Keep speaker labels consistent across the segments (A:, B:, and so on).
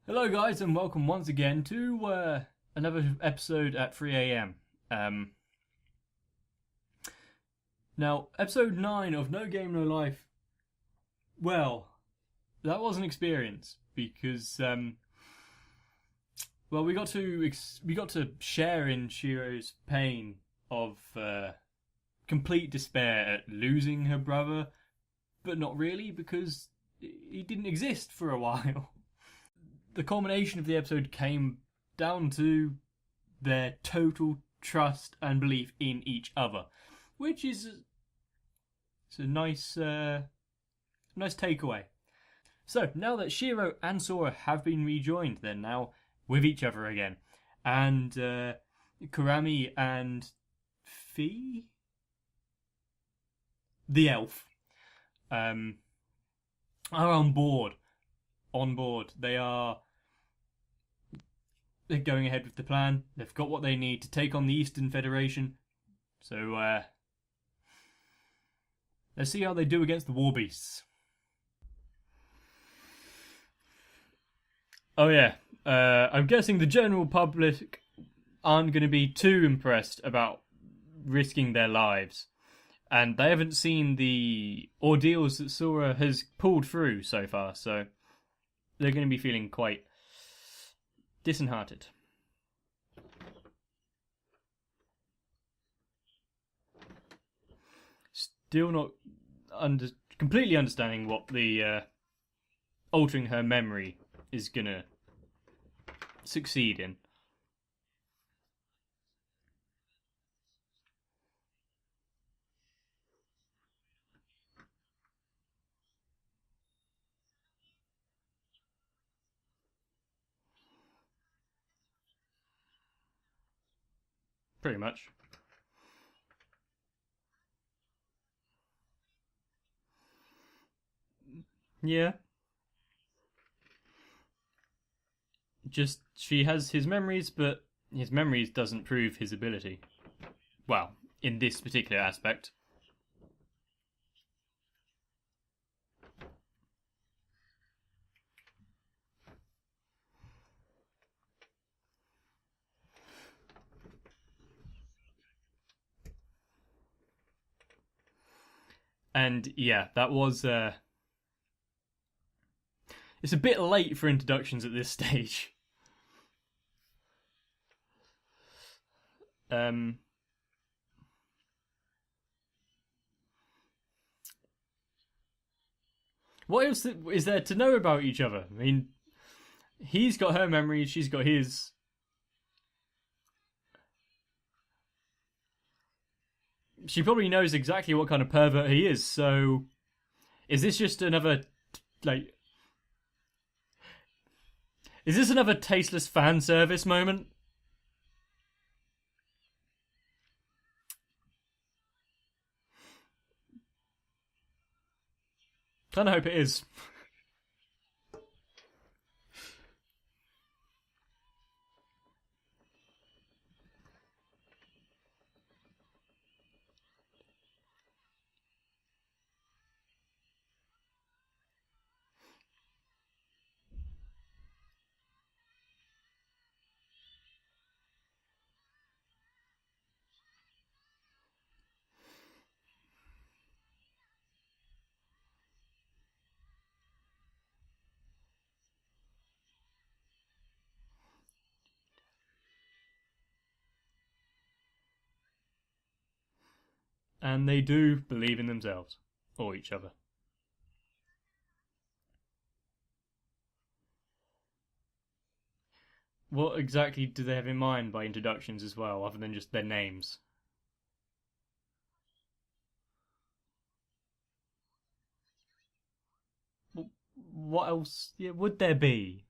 A: Hello, guys, and welcome once again to another episode at 3 a.m. Now, episode 9 of No Game No Life. Well, that was an experience because we got to share in Shiro's pain of complete despair at losing her brother, but not really because he didn't exist for a while. The culmination of the episode came down to their total trust and belief in each other, which is it's a nice takeaway. So now that Shiro and Sora have been rejoined, they're now with each other again, and Kurami and Fee, the elf, are on board. They're going ahead with the plan. They've got what they need to take on the Eastern Federation. So let's see how they do against the War Beasts. Oh yeah, I'm guessing the general public aren't going to be too impressed about risking their lives. And they haven't seen the ordeals that Sora has pulled through so far, so they're going to be feeling quite disheartened. Still not completely understanding what the altering her memory is going to succeed in. Pretty much. Yeah. Just she has his memories, but his memories doesn't prove his ability. Well, in this particular aspect. And yeah, that was it's a bit late for introductions at this stage. Um what else is there to know about each other? I mean, he's got her memories, she's got his. She probably knows exactly what kind of pervert he is, so is this just another like is this another tasteless fan service moment? Kinda hope it is. And they do believe in themselves or each other. What exactly do they have in mind by introductions as well, other than just their names? What else would there be?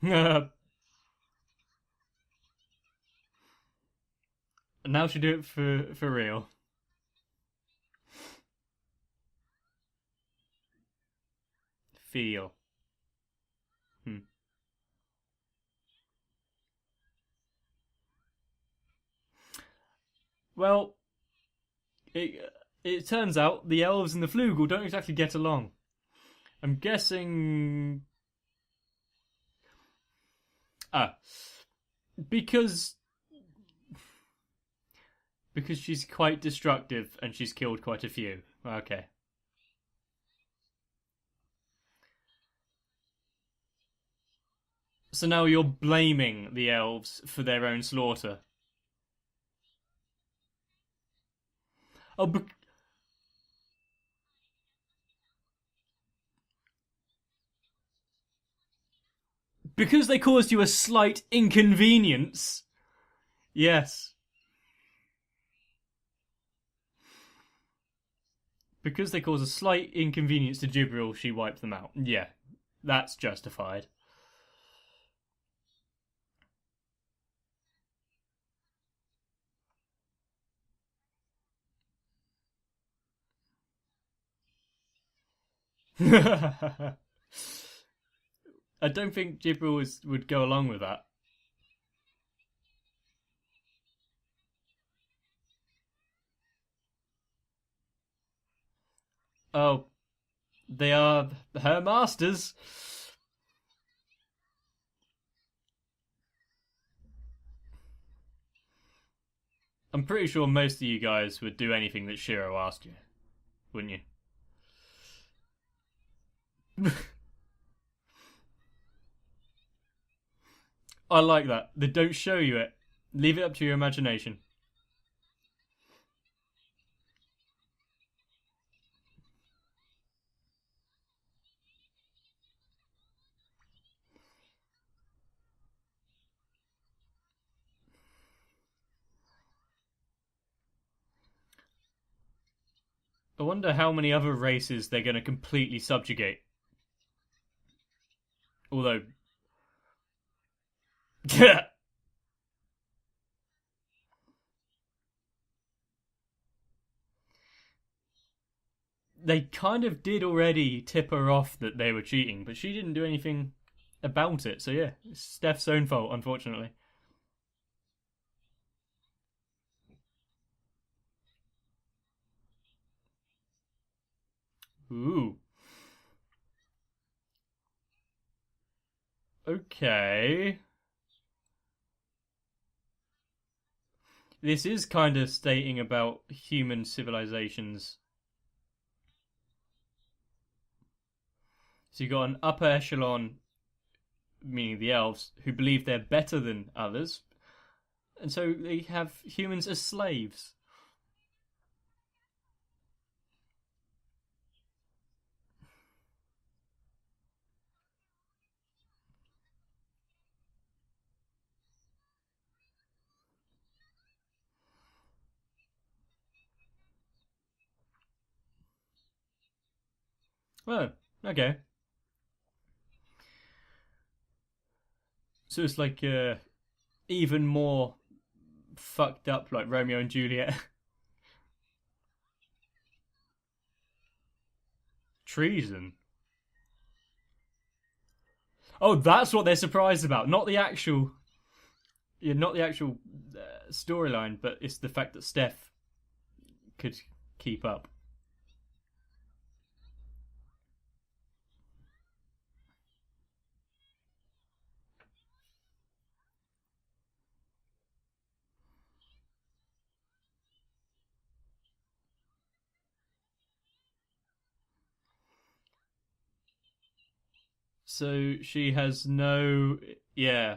A: Now she'll do it for real. Feel. Hmm. Well, It turns out the elves and the flugel don't exactly get along. I'm guessing. Because she's quite destructive and she's killed quite a few. Okay. So now you're blaming the elves for their own slaughter. Oh, because they caused you a slight inconvenience. Yes. Because they caused a slight inconvenience to Jibril, she wiped them out. Yeah, that's justified. I don't think Jibril would go along with that. Oh, they are her masters. I'm pretty sure most of you guys would do anything that Shiro asked you, wouldn't you? I like that. They don't show you it. Leave it up to your imagination. I wonder how many other races they're going to completely subjugate. Although. They kind of did already tip her off that they were cheating, but she didn't do anything about it. So yeah, it's Steph's own fault, unfortunately. Ooh. Okay. This is kind of stating about human civilizations. So you got an upper echelon, meaning the elves, who believe they're better than others, and so they have humans as slaves. Oh, okay. So it's like even more fucked up, like Romeo and Juliet. Treason. Oh, that's what they're surprised about, not the actual, yeah, not the actual storyline, but it's the fact that Steph could keep up. So she has no, yeah.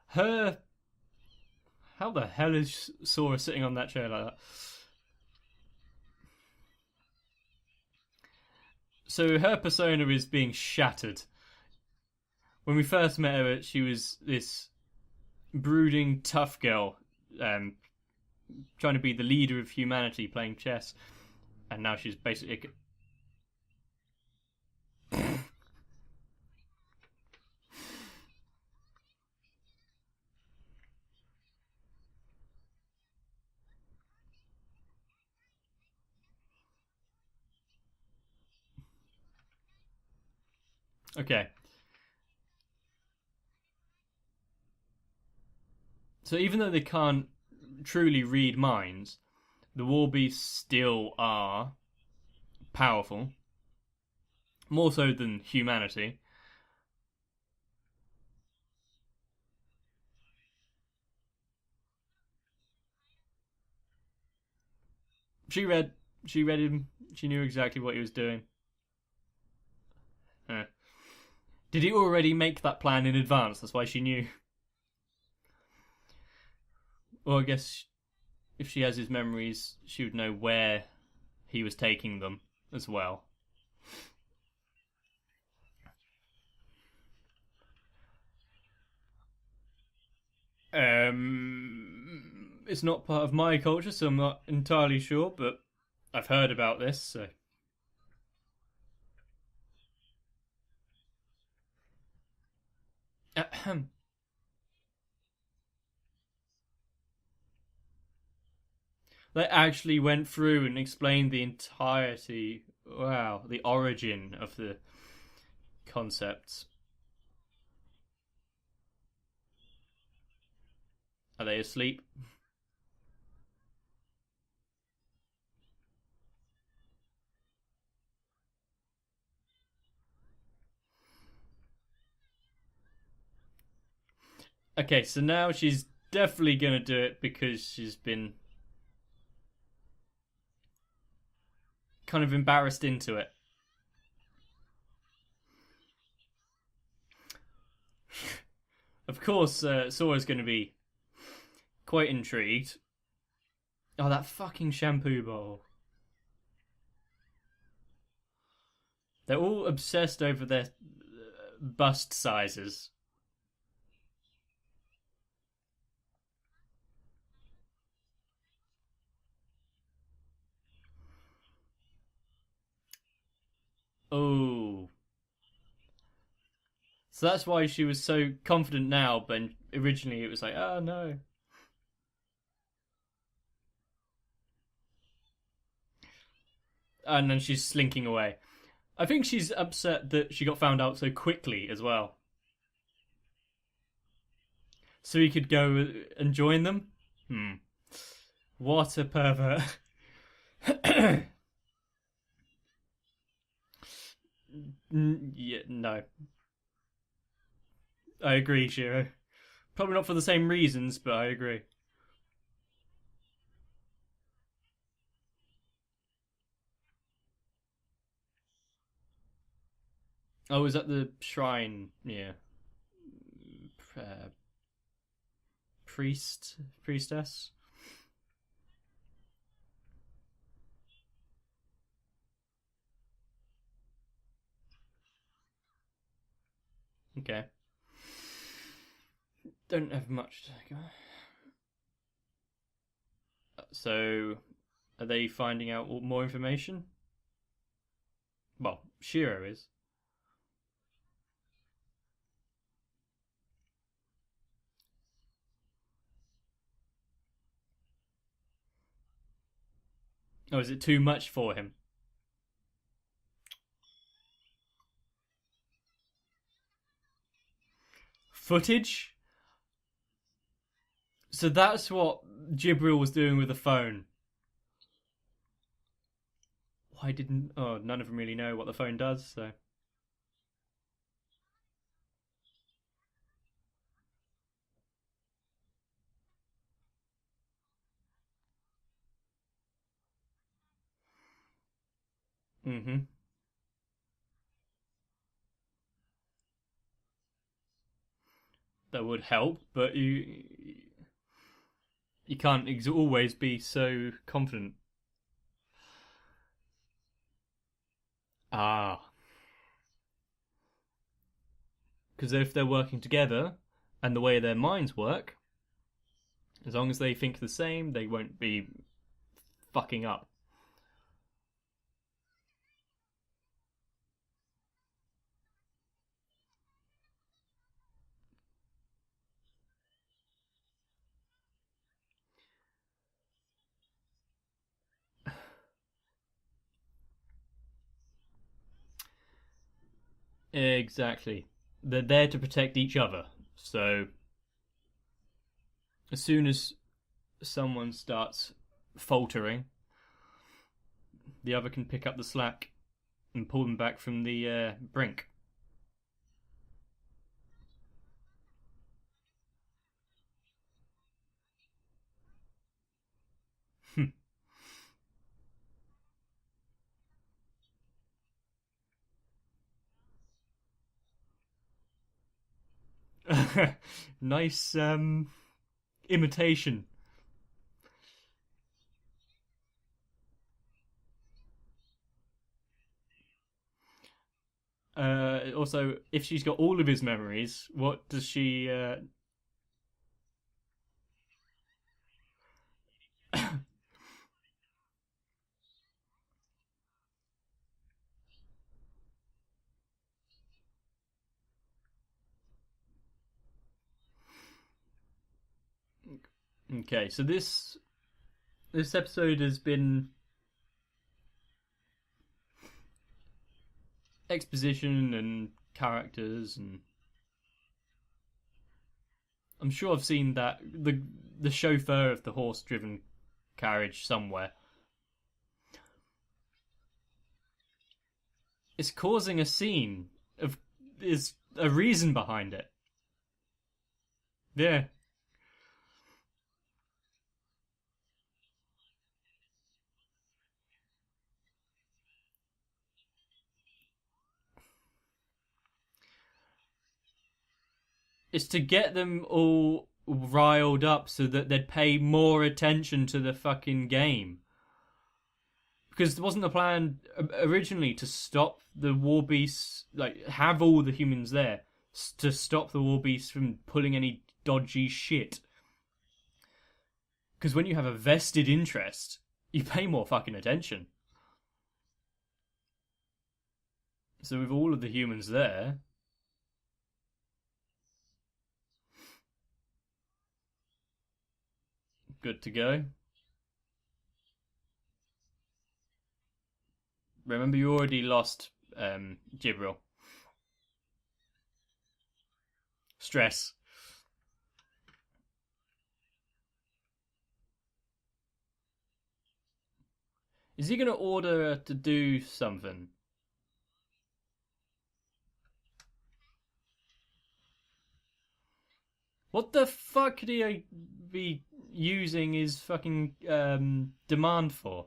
A: Her, how the hell is Sora sitting on that chair like that? So her persona is being shattered. When we first met her, she was this brooding, tough girl, um, trying to be the leader of humanity, playing chess, and now she's basically. Okay, So even though they can't truly read minds, the Warbeasts still are powerful, more so than humanity. She read, she read him. She knew exactly what he was doing. Huh. Did he already make that plan in advance? That's why she knew. Well, I guess if she has his memories, she would know where he was taking them as well. It's not part of my culture, so I'm not entirely sure, but I've heard about this, so. Ahem. They actually went through and explained the entirety, wow, the origin of the concepts. Are they asleep? Okay, so now she's definitely gonna do it because she's been kind of embarrassed into it. Of course, Sora's gonna be quite intrigued. Oh, that fucking shampoo bowl. They're all obsessed over their bust sizes. Oh. So that's why she was so confident now, but originally it was like, oh no. And then she's slinking away. I think she's upset that she got found out so quickly as well. So he could go and join them? Hmm. What a pervert. Yeah, no. I agree, Shiro. Probably not for the same reasons, but I agree. Oh, is that the shrine? Yeah. Uh, priestess? Okay. Don't have much to go. So, are they finding out more information? Well, Shiro is. Oh, is it too much for him? Footage? So that's what Jibril was doing with the phone. Why didn't? Oh, none of them really know what the phone does. So. Mm-hmm. That would help, but you can't always be so confident. Ah, because if they're working together and the way their minds work, as long as they think the same, they won't be fucking up. Exactly. They're there to protect each other. So As soon as someone starts faltering, the other can pick up the slack and pull them back from the brink. Nice imitation. Also, if she's got all of his memories, what does she? Okay, so this episode has been exposition and characters, and I'm sure I've seen that the chauffeur of the horse-driven carriage somewhere. It's causing a scene of is a reason behind it. Yeah. It's to get them all riled up so that they'd pay more attention to the fucking game. Because wasn't the plan originally to stop the war beasts, like have all the humans there to stop the war beasts from pulling any dodgy shit? Because when you have a vested interest, you pay more fucking attention. So with all of the humans there, good to go. Remember, you already lost Gibril. Stress. Is he going to order her to do something? What the fuck could he be using his fucking demand for?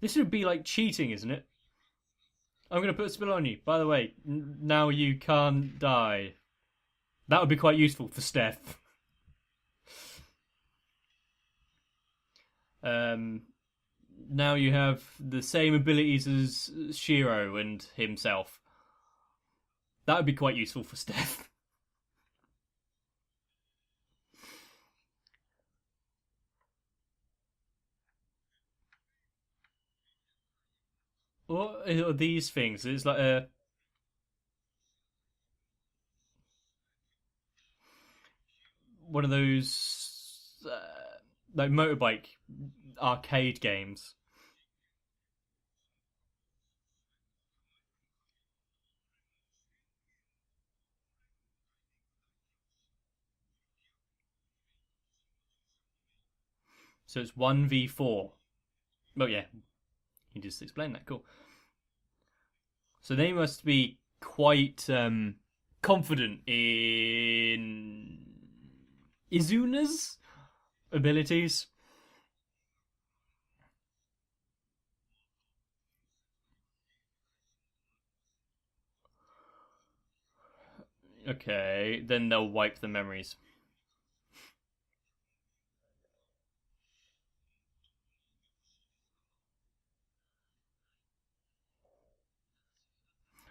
A: This would be like cheating, isn't it? I'm going to put a spell on you. By the way, now you can't die. That would be quite useful for Steph. Um, Now you have the same abilities as Shiro and himself. That would be quite useful for Steph. What are these things? It's like a one of those like motorbike arcade games. So it's 1v4. Oh yeah, you just explained that. Cool. So they must be quite confident in Izuna's abilities. Okay, then they'll wipe the memories.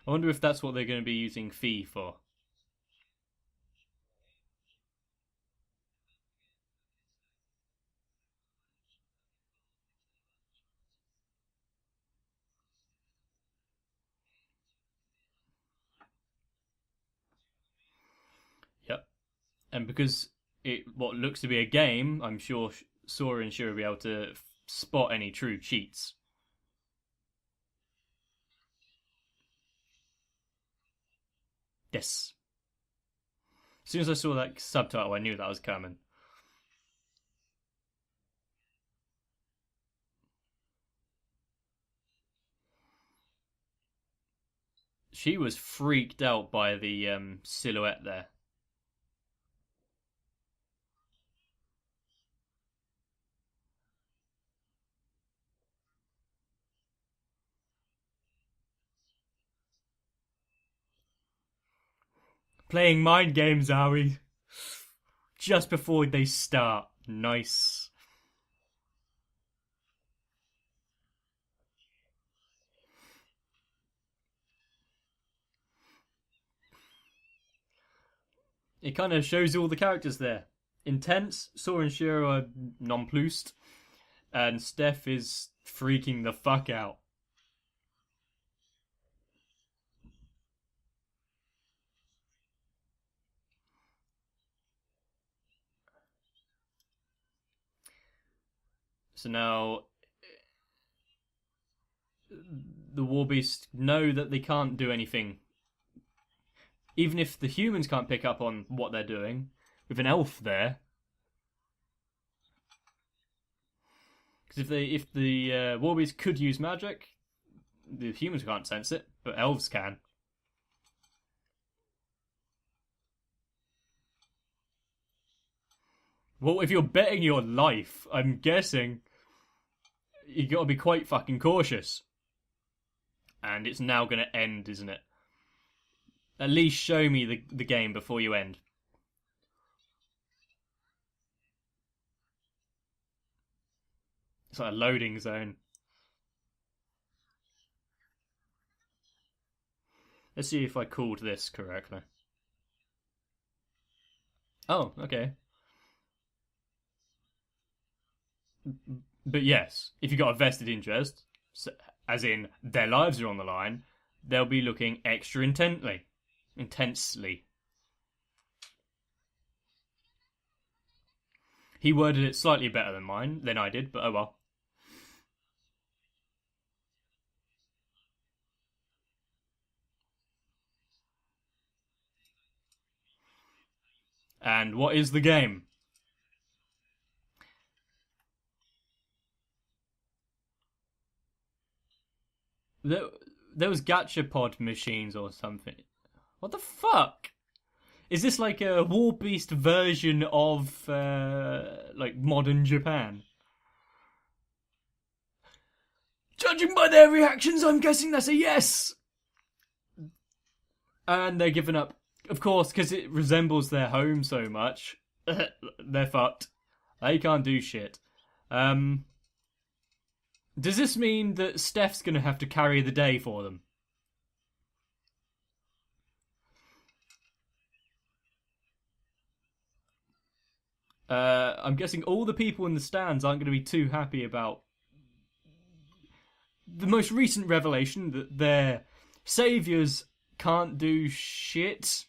A: I wonder if that's what they're going to be using Fee for. Yep. And because it what looks to be a game, I'm sure Sora and Shiro will be able to spot any true cheats. Yes. soon as I saw that subtitle, I knew that was coming. She was freaked out by the silhouette there. Playing mind games, are we? Just before they start. Nice. It kind of shows all the characters there. Intense, Sora and Shiro are nonplussed, and Steph is freaking the fuck out. So now the Warbeasts know that they can't do anything. Even if the humans can't pick up on what they're doing, with an elf there. Because if the Warbeasts could use magic, the humans can't sense it, but elves can. Well, if you're betting your life, I'm guessing you got to be quite fucking cautious. And it's now going to end, isn't it? At least show me the game before you end. It's like a loading zone. Let's see if I called this correctly. Oh, okay. But yes, if you've got a vested interest, as in their lives are on the line, they'll be looking extra intensely. He worded it slightly better than I did, but oh well. And what is the game? There was gachapod machines or something. What the fuck? Is this like a War Beast version of like modern Japan? Judging by their reactions, I'm guessing that's a yes. And they're giving up, of course, because it resembles their home so much. They're fucked. They can't do shit. Does this mean that Steph's going to have to carry the day for them? I'm guessing all the people in the stands aren't going to be too happy about the most recent revelation that their saviors can't do shit.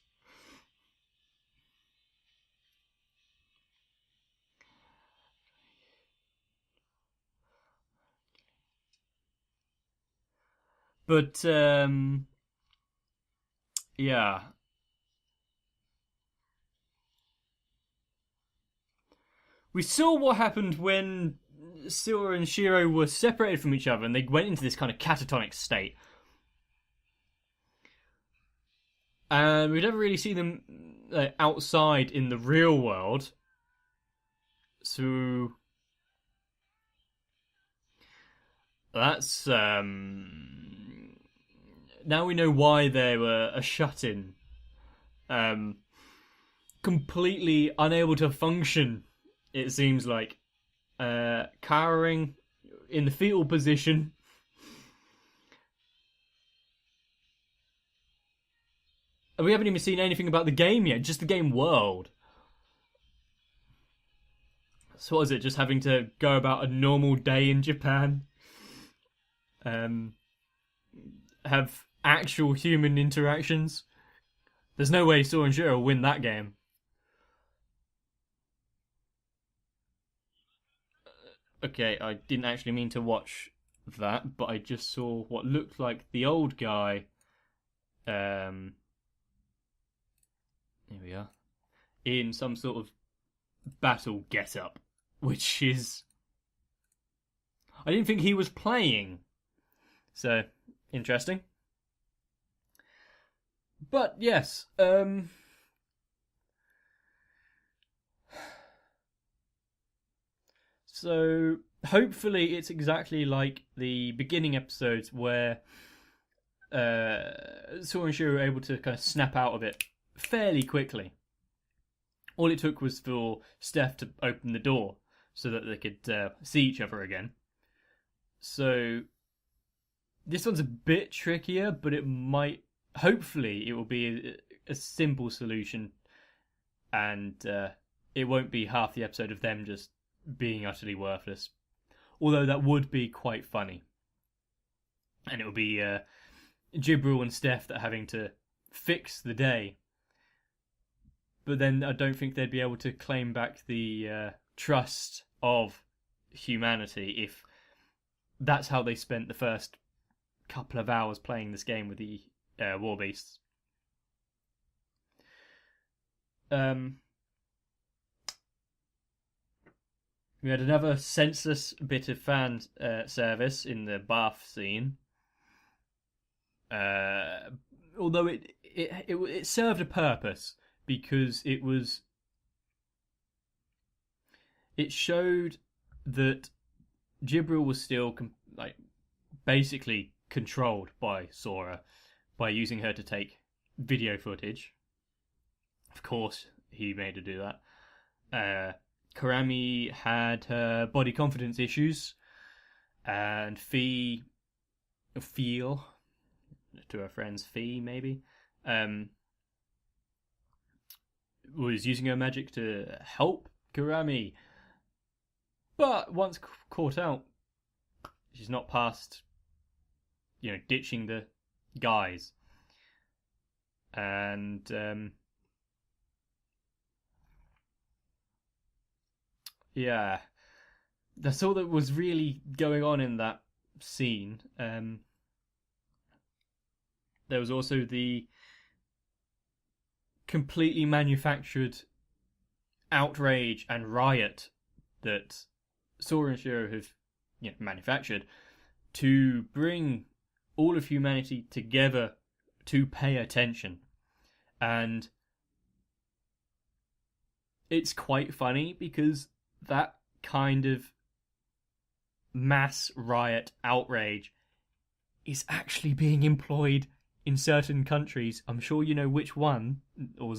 A: But, yeah. We saw what happened when Sora and Shiro were separated from each other and they went into this kind of catatonic state. And we've never really seen them outside in the real world. So that's now we know why they were a shut-in, completely unable to function. It seems like cowering in the fetal position. And we haven't even seen anything about the game yet, just the game world. So what is it, just having to go about a normal day in Japan? Have actual human interactions? There's no way Sora and Shiro will win that game. Okay, I didn't actually mean to watch that, but I just saw what looked like the old guy. Here we are. in some sort of battle get-up, which is... I didn't think he was playing. So, interesting. But, yes, so, hopefully it's exactly like the beginning episodes where Sora and Shiro were able to kind of snap out of it fairly quickly. All it took was for Steph to open the door so that they could see each other again. So, this one's a bit trickier, but it might... Hopefully, it will be a simple solution, and it won't be half the episode of them just being utterly worthless. Although that would be quite funny. And it would be Jibril and Steph that are having to fix the day. But then I don't think they'd be able to claim back the trust of humanity if that's how they spent the first couple of hours playing this game with the war beasts. We had another senseless bit of fan service in the bath scene. Although it served a purpose, because it showed that Jibril was still basically controlled by Sora by using her to take video footage. Of course, he made her do that. Karami had her body confidence issues, and Feel, to her friends, Fee maybe, was using her magic to help Karami. But once caught out, she's not past, ditching the guys. And yeah, that's all that was really going on in that scene. There was also the completely manufactured outrage and riot that Sora and Shiro have manufactured to bring all of humanity together to pay attention. And it's quite funny because that kind of mass riot outrage is actually being employed in certain countries. I'm sure you know which one, or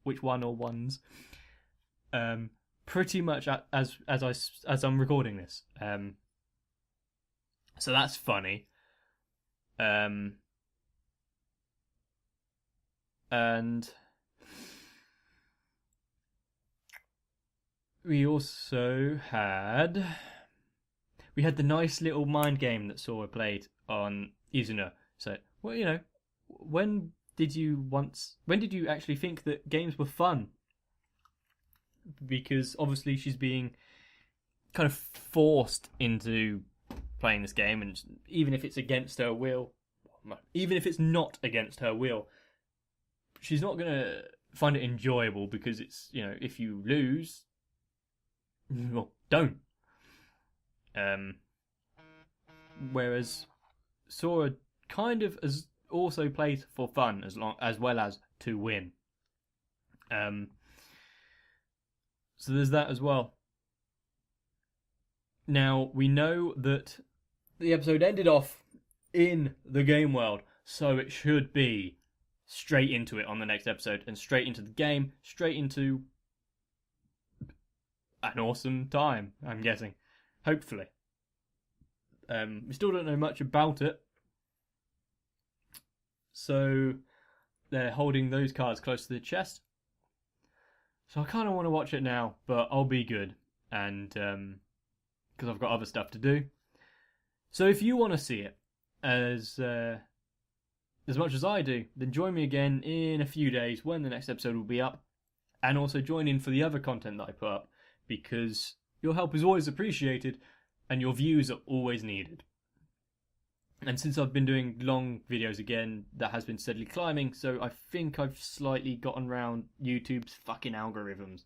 A: which one or ones. Pretty much as I'm recording this. So that's funny. And we also had the nice little mind game that Sora played on Izuna. So, well, when did you actually think that games were fun? Because obviously she's being kind of forced into playing this game, and even if it's against her will, even if it's not against her will, she's not going to find it enjoyable, because it's, if you lose, well, don't. Whereas Sora kind of also plays for fun as well as to win. So there's that as well. Now, we know that the episode ended off in the game world, so it should be straight into it on the next episode, and straight into the game, straight into an awesome time, I'm guessing. Hopefully. We still don't know much about it, so they're holding those cards close to the chest. So I kind of want to watch it now, but I'll be good, and because I've got other stuff to do. So if you want to see it as much as I do, then join me again in a few days when the next episode will be up, and also join in for the other content that I put up, because your help is always appreciated and your views are always needed. And since I've been doing long videos again, that has been steadily climbing, so I think I've slightly gotten around YouTube's fucking algorithms.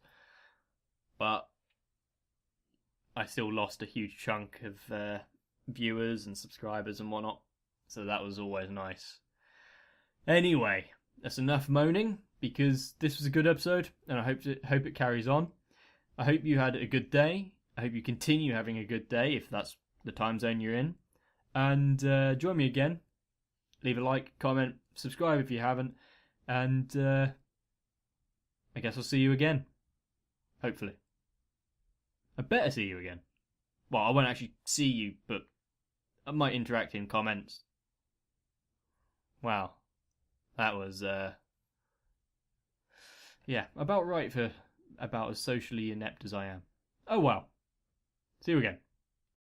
A: But I still lost a huge chunk of viewers and subscribers and whatnot, so that was always nice. Anyway, that's enough moaning, because this was a good episode, and I hope it carries on. I hope you had a good day. I hope you continue having a good day, if that's the time zone you're in. And join me again. Leave a like, comment, subscribe if you haven't. And I guess I'll see you again. Hopefully. I better see you again. Well, I won't actually see you, but I might interact in comments. Wow. That was, about right for about as socially inept as I am. Oh well. See you again.